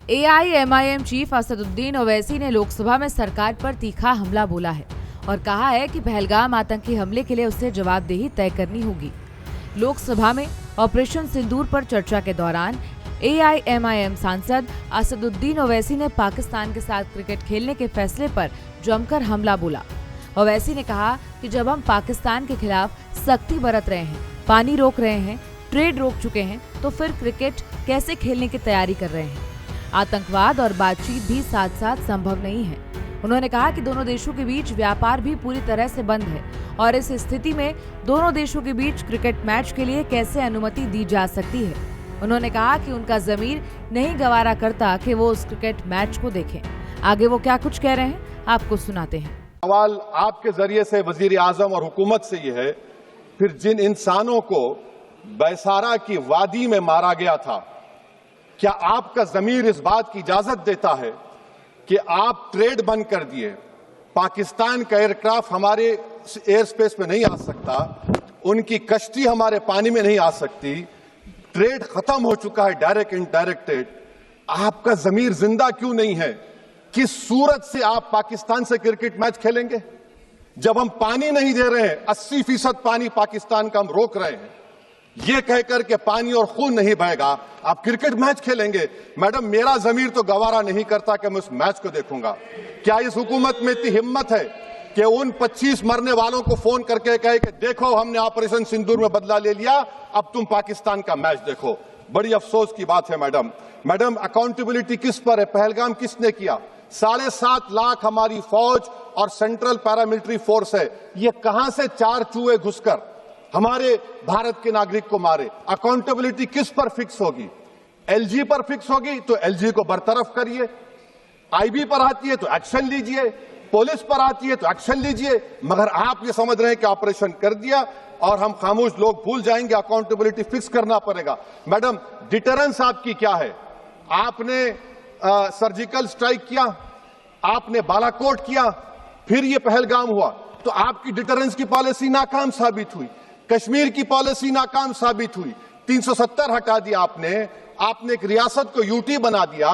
AIMIM chief Asaduddin Owaisi ने लोकसभा में सरकार पर तीखा हमला बोला है और कहा है कि पहलगाम आतंकी हमले के लिए उसे जवाबदेही तय करनी होगी। लोकसभा में ऑपरेशन सिंदूर पर चर्चा के दौरान AIMIM सांसद असदुद्दीन ओवैसी ने पाकिस्तान के साथ क्रिकेट खेलने के फैसले पर जमकर हमला बोला। ओवैसी ने कहा कि जब हम पाकिस्तान के खिलाफ सख्ती बरत रहे हैं, पानी रोक रहे हैं, ट्रेड रोक चुके हैं, तो फिर क्रिकेट कैसे खेलने की तैयारी कर रहे हैं। आतंकवाद और बातचीत भी साथ साथ संभव नहीं है। उन्होंने कहा कि दोनों देशों के बीच व्यापार भी पूरी तरह से बंद है और इस स्थिति में दोनों देशों के बीच क्रिकेट मैच के लिए कैसे अनुमति दी जा सकती है। उन्होंने कहा कि उनका ज़मीर नहीं गवारा करता कि वो उस क्रिकेट मैच को देखें। आगे वो क्या कुछ कह रहे हैं, आपको सुनाते हैं। सवाल आपके जरिए से वजीर आजम और हुकूमत से ये है, फिर जिन इंसानों को बैसारा की वादी में मारा गया था, क्या आपका जमीर इस बात की इजाजत देता है कि आप ट्रेड बंद कर दिए, पाकिस्तान का एयरक्राफ्ट हमारे एयर स्पेस में नहीं आ सकता, उनकी कश्ती हमारे पानी में नहीं आ सकती, ट्रेड खत्म हो चुका है डायरेक्ट इनडायरेक्टेड, आपका जमीर जिंदा क्यों नहीं है? किस सूरत से आप पाकिस्तान से क्रिकेट मैच खेलेंगे जब हम पानी नहीं दे रहे हैं? 80% पानी पाकिस्तान का हम रोक रहे हैं। ये कहकर के पानी और खून नहीं बहेगा, आप क्रिकेट मैच खेलेंगे? मैडम, मेरा जमीर तो गवारा नहीं करता कि मैं उस मैच को देखूंगा। क्या इस हुकूमत में इतनी हिम्मत है कि उन 25 मरने वालों को फोन करके कहे कि देखो हमने ऑपरेशन सिंदूर में बदला ले लिया, अब तुम पाकिस्तान का मैच देखो? बड़ी अफसोस की बात है मैडम, अकाउंटेबिलिटी किस पर है? पहलगाम किसने किया? 7.5 लाख हमारी फौज और सेंट्रल पैरामिलिट्री फोर्स है, ये कहां से 4 चूहे घुसकर हमारे भारत के नागरिक को मारे? अकाउंटेबिलिटी किस पर फिक्स होगी? LG पर फिक्स होगी तो LG को बरतरफ करिए, IB पर आती है तो एक्शन लीजिए, पुलिस पर आती है तो एक्शन लीजिए, मगर आप ये समझ रहे हैं कि ऑपरेशन कर दिया और हम खामोश लोग भूल जाएंगे। अकाउंटेबिलिटी फिक्स करना पड़ेगा। मैडम, डिटरेंस आपकी क्या है? आपने सर्जिकल स्ट्राइक किया, आपने बालाकोट किया, फिर ये पहलगाम हुआ, तो आपकी डिटरेंस की पॉलिसी नाकाम साबित हुई, कश्मीर की पॉलिसी नाकाम साबित हुई, 370 हटा दिया आपने एक रियासत को यूटी बना दिया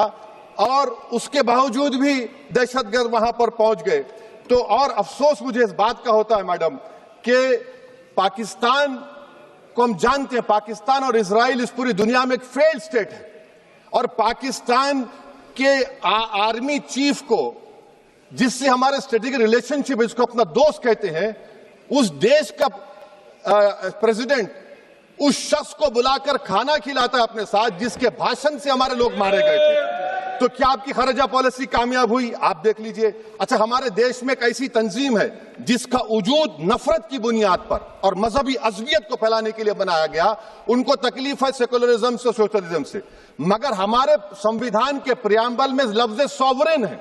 और उसके बावजूद भी दहशतगर्द वहां पर पहुंच गए। तो और अफसोस मुझे इस बात का होता है मैडम कि पाकिस्तान को हम जानते हैं, पाकिस्तान और इजराइल इस पूरी दुनिया में एक फेल्ड स्टेट है और पाकिस्तान के आर्मी चीफ को, जिससे हमारे स्ट्रेटेजिक रिलेशनशिप, इसको अपना दोस्त कहते हैं, उस देश का प्रेसिडेंट उस शख्स को बुलाकर खाना खिलाता है अपने साथ जिसके भाषण से हमारे लोग मारे गए थे। तो क्या आपकी खर्जा पॉलिसी कामयाब हुई? आप देख लीजिए। अच्छा, हमारे देश में एक ऐसी तंजीम है जिसका वजूद नफरत की बुनियाद पर और मजहबी अज़वियत को फैलाने के लिए बनाया गया। उनको तकलीफ है सेकुलरिज्म से, सोशलिज्म से, मगर हमारे संविधान के प्रियम्बल में लफ्ज सॉवरेन है।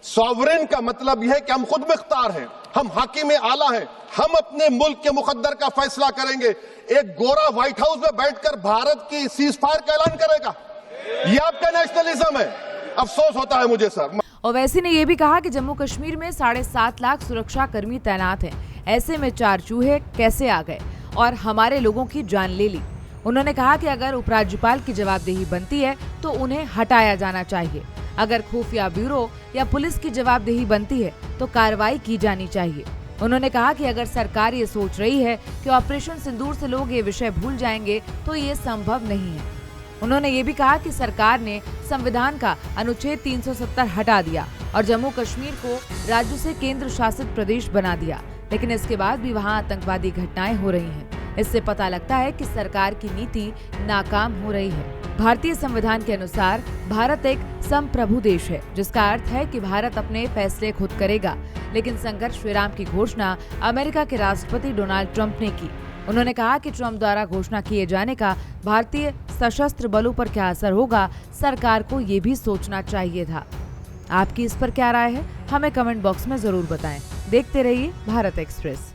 सॉवरेन का मतलब यह है कि हम खुद मुख्तार हैं, हम हाकिम आला हैं, हम अपने मुल्क के मुकद्दर का फैसला करेंगे। एक गोरा व्हाइट हाउस में बैठकर भारत की सीज फायर का ऐलान करेगा? यह आपका नेशनलिज्म है? अफसोस होता है मुझे सर। ओवैसी ने यह भी कहा कि जम्मू कश्मीर में 7.5 लाख सुरक्षा कर्मी तैनात हैं, ऐसे में 4 चूहे कैसे आ गए और हमारे लोगों की जान ले ली। उन्होंने कहा कि अगर उपराज्यपाल की जवाबदेही बनती है तो उन्हें हटाया जाना चाहिए, अगर खुफिया ब्यूरो या पुलिस की जवाबदेही बनती है तो कार्रवाई की जानी चाहिए। उन्होंने कहा कि अगर सरकार ये सोच रही है कि ऑपरेशन सिंदूर से लोग ये विषय भूल जाएंगे तो ये संभव नहीं है। उन्होंने ये भी कहा कि सरकार ने संविधान का अनुच्छेद 370 हटा दिया और जम्मू कश्मीर को राज्य से केंद्र शासित प्रदेश बना दिया, लेकिन इसके बाद भी वहाँ आतंकवादी घटनाएं हो रही हैं। इससे पता लगता है कि सरकार की नीति नाकाम हो रही है। भारतीय संविधान के अनुसार भारत एक संप्रभु देश है, जिसका अर्थ है कि भारत अपने फैसले खुद करेगा, लेकिन संघर्ष विराम की घोषणा अमेरिका के राष्ट्रपति डोनाल्ड ट्रंप ने की। उन्होंने कहा कि ट्रंप द्वारा घोषणा किए जाने का भारतीय सशस्त्र बलों पर क्या असर होगा, सरकार को ये भी सोचना चाहिए था। आपकी इस पर क्या राय है, हमें कमेंट बॉक्स में जरूर बताएं। देखते रहिए भारत एक्सप्रेस।